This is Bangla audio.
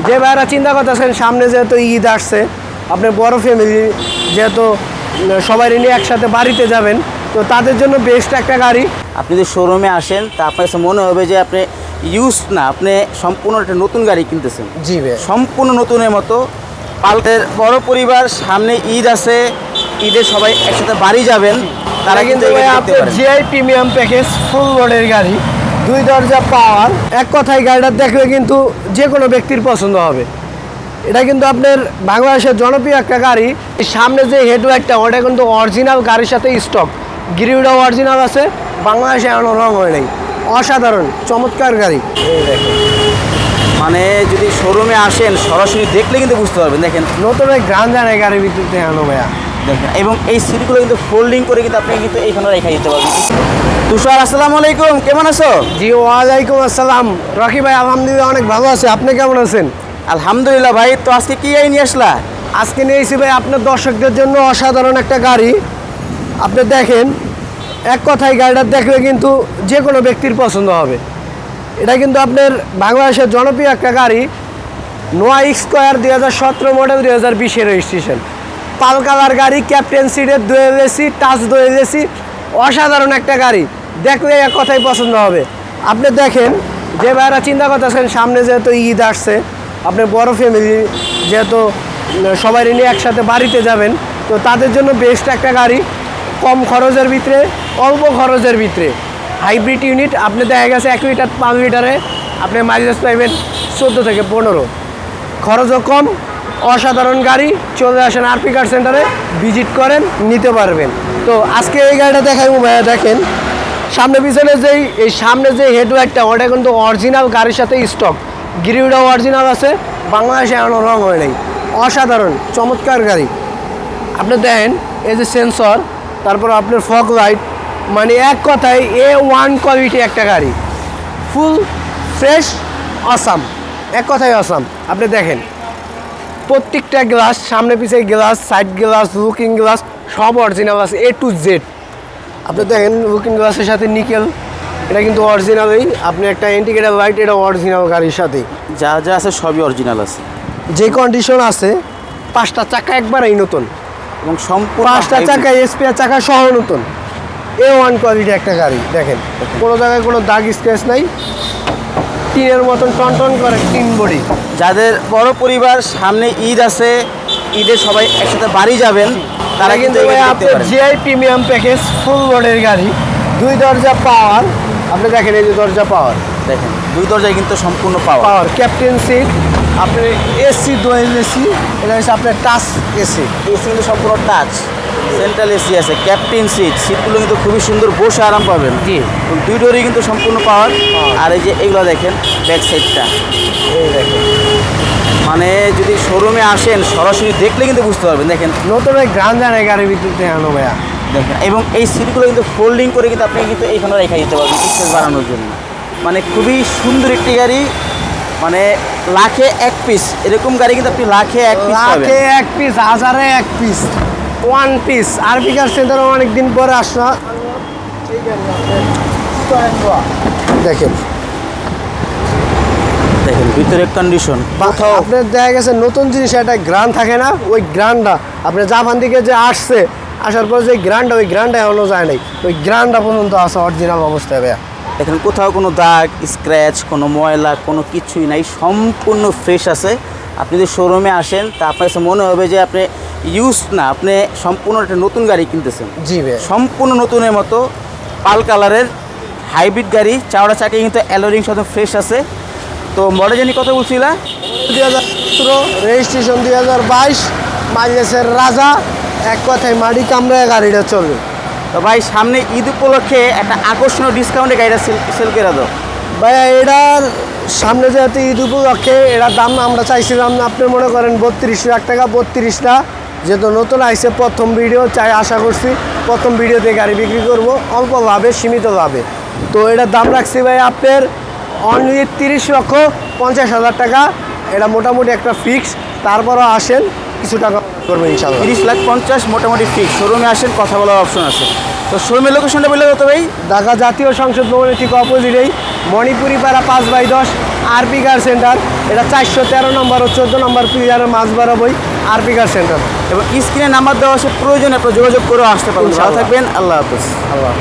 যে ভাইরা চিন্তা করতেছেন সামনে যেহেতু ঈদ আসছে, আপনার বড় ফ্যামিলি যেহেতু সবাই নিয়ে একসাথে বাড়িতে যাবেন, তো তাদের জন্য বেস্ট একটা গাড়ি। আপনি যদি শোরুমে আসেন তা আপনার কাছে মনে হবে যে আপনি ইউজ না, আপনি সম্পূর্ণ একটা নতুন গাড়ি কিনতেছেন। জি ভাই, সম্পূর্ণ নতুনের মতো। পালটের বড় পরিবার, সামনে ঈদ আছে, ঈদে সবাই একসাথে বাড়ি যাবেন, তারা কিন্তু আপনার জিআই প্রিমিয়াম প্যাকেজ ফুল লোডের গাড়ি, 2 দরজা পাওয়ার। এক কথায় গাড়িটা দেখলে কিন্তু যে কোনো ব্যক্তির পছন্দ হবে। এটা কিন্তু আপনার বাংলাদেশের জনপ্রিয় একটা গাড়ি। সামনে যে হেডলাইটটা ওটা কিন্তু অরিজিনাল গাড়ির সাথে স্টক, গ্রিলটাও অরিজিনাল আছে, বাংলাদেশে এখনো রং হয় নাই। অসাধারণ চমৎকার গাড়ি। মানে যদি শোরুমে আসেন সরাসরি দেখলে কিন্তু বুঝতে পারবেন। দেখেন নতুন গ্রান জানে গাড়ির ভিতরে এখনো ভাইয়া দেখেন, এবং এই সিটগুলো কিন্তু ফোল্ডিং করে কিন্তু আপনি কিন্তু এইখানে রেখে দিতে পারবেন। তুষার, আসসালামু আলাইকুম, কেমন আছো? জি ওয়ালাইকুম আসসালাম। রকি ভাই আলহামদুলিল্লাহ অনেক ভালো আছে, আপনি কেমন আছেন? আলহামদুলিল্লাহ ভাই। তো আজকে কি গাড়ি নিয়ে আসলা? আজকে নিয়েছি ভাই আপনার দর্শকদের জন্য অসাধারণ একটা গাড়ি। আপনি দেখেন, এক কথায় গাড়িটা দেখলে কিন্তু যে কোনো ব্যক্তির পছন্দ হবে। এটা কিন্তু আপনার বাংলাদেশের জনপ্রিয় একটা গাড়ি, নোয়া স্কোয়ার 2017 মডেল, 2020 রেজিস্ট্রেশন, পাল কালার গাড়ি, ক্যাপ্টেন সিটের dual AC, touch dual AC. অসাধারণ একটা গাড়ি, দেখলে এক কথাই পছন্দ হবে। আপনি দেখেন, যে ভাইরা চিন্তা করতেছেন সামনে যেহেতু ঈদ আসছে, আপনার বড় ফ্যামিলি যেহেতু সবাই নিয়ে একসাথে বাড়িতে যাবেন, তো তাদের জন্য বেস্ট একটা গাড়ি, কম খরচের ভিতরে, অল্প খরচের ভিতরে, হাইব্রিড ইউনিট। আপনি দেখা গেছে 1 লিটার 5 লিটারে আপনি মাইলেজ পাইবেন 14 থেকে 15, খরচও কম। অসাধারণ গাড়ি, চলে আসেন আরপি কার সেন্টারে, ভিজিট করেন, নিতে পারবেন। তো আজকে এই গাড়িটা দেখাবো ভাইয়া। দেখেন সামনে পিছনে এই সামনে যে হেডলাইটটা ওটা কিন্তু অরিজিনাল গাড়ির সাথে স্টক, গ্রিলটাও অরিজিনাল আছে, বাংলাদেশে এখনো রং হয় নাই। অসাধারণ চমৎকার গাড়ি। আপনি দেখেন এই যে সেন্সর, তারপর আপনার ফগ লাইট, মানে এক কথায় A1 কোয়ালিটি একটা গাড়ি, ফুল ফ্রেশ, আসাম, এক কথায় আসাম। আপনি দেখেন প্রত্যেকটা গ্লাস, সামনে পিছিয়ে glass, side glass, looking glass সব অরিজিনাল আছে, A to Z। আপনি দেখেন লুকিং গ্লাসের সাথে নিকেল, এটা কিন্তু অরিজিনালই। আপনি একটা ইন্ডিকেটার লাইট, এটা অরিজিনাল গাড়ির সাথে, যা যা আছে সবই অরিজিনাল আছে। যে কন্ডিশন আছে, 5টা চাকা একবারেই নতুন, এবং সম্পূর্ণ 5টা চাকা স্পেয়ার চাকা সহ নতুন, A1 কোয়ালিটি একটা গাড়ি। দেখেন কোনো জায়গায় কোনো দাগ স্ক্র্যাচ নাই, টিনের মতন টন করে টিন বডি। যাদের বড় পরিবার, সামনে ঈদ আছে, ঈদে সবাই একসাথে বাড়ি যাবেন, তারা কিন্তু আপনার জিআই প্রিমিয়াম প্যাকেজ ফুল লোডের গাড়ি, 2 দরজা পাওয়ার। আপনি দেখেন এই যে দরজা পাওয়ার, দেখেন 2 দরজায় কিন্তু সম্পূর্ণ পাওয়ার, ক্যাপ্টেন সিট, আপনার এসি দুয়েল এসি, এটা হচ্ছে আপনার টাচ এসি, এসি কিন্তু সম্পূর্ণ টাচ, সেন্ট্রাল এসি আছে, ক্যাপ্টেন সিট, সিটগুলো কিন্তু খুবই সুন্দর, বসে আরাম পাবেন। জি, 2 ডোরই কিন্তু সম্পূর্ণ পাওয়ার। আর এই যে এগুলো দেখেন ব্যাক সাইডটা, এই দেখেন, মানে যদি শোরুমে আসেন সরাসরি দেখলে কিন্তু বুঝতে পারবেন। দেখেন নতুন গ্রান জানে গাড়ির ভিতরে আনো ভাইয়া। দেখেন, এবং এই সিটগুলো কিন্তু ফোল্ডিং করে কিন্তু আপনি কিন্তু এইখানে রেখে দিতে পারবেন স্পেস বাড়ানোর জন্য। মানে খুবই সুন্দর একটি গাড়ি, মানে লাখে 1 পিস এরকম গাড়ি কিন্তু আপনি লাখে 1 পিস পাবেন। লাখে 1 পিস, হাজারে 1 পিস, 1 পিস। আরপি কার সেন্টারে অনেকদিন পরে আসা। দেখেন দেখেন ভিতরের কন্ডিশন, আপনার দেখা গেছে নতুন জিনিস একটা গ্রান থাকে না, ওই গ্রানটা আপনার জাপান থেকে যে আসছে, আসার পর যে গ্রানটা, ওই গ্রানটা এখনো যায় নাই, ওই গ্রানটা পর্যন্ত আছে অরিজিনাল অবস্থায় ভাইয়া। দেখেন কোথাও কোনো দাগ স্ক্র্যাচ, কোনো ময়লা, কোনো কিছুই নাই, সম্পূর্ণ ফ্রেশ আছে। আপনি যদি শোরুমে আসেন তা আপনার কাছে মনে হবে যে আপনি ইউজ না, আপনি সম্পূর্ণ একটা নতুন গাড়ি কিনতেছেন। জি ভাই, সম্পূর্ণ নতুনের মতো, পাল কালারের হাইব্রিড গাড়ি, চাওড়া চাকা কিন্তু অ্যালোরিং সাথে ফ্রেশ আছে। তো মডেল জানি কত বলছিলা? 2017 রেজিস্ট্রেশন, 2022, মাইলেজের রাজা, এক কথায় মাটি কামড়ায় গাড়িটা চলবে। তো ভাই সামনে ঈদ উপলক্ষে একটা আকর্ষণীয় ডিসকাউন্টে গাড়িটা সেল করে দাও ভাইয়া। এটার সামনে যেহেতু ঈদ উপলক্ষে, এটার দাম আমরা চাইছিলাম না, আপনি মনে করেন 32 লাখ টাকা। 32টা যেহেতু নতুন আইসে, প্রথম ভিডিও চাই, আশা করছি প্রথম ভিডিওতে গাড়ি বিক্রি করব অল্প লাভে, সীমিত লাভে। তো এটার দাম রাখছি ভাই আপনার অনলি 30,50,000 টাকা। এটা মোটামুটি একটা ফিক্স, তারপরও আসেন কিছু টাকা করবো ইনশাল্লাহ। 30,50,000 মোটামুটি ফিক্স। শোরুমে আসেন, কথা বলার অপশন আছে। তো শোরুমের লোকেশনটা বললে কত ভাই? ঢাকা জাতীয় সংসদ ভবনের ঠিক অপোজিটেই মণিপুরি পাড়া 5/10 আরপি কার সেন্টার। এটা 413 নম্বর ও 14 নম্বর পিলারের মাঝ বরাবরই আরপি কার সেন্টার। এবং স্ক্রিনে নাম্বার দেওয়া আছে, প্রয়োজনে আপনারা যোগাযোগ করে আসতে পারবেন। ভালো ইনশাআল্লাহ। থাকবেন, আল্লাহ হাফেজ। আল্লাহ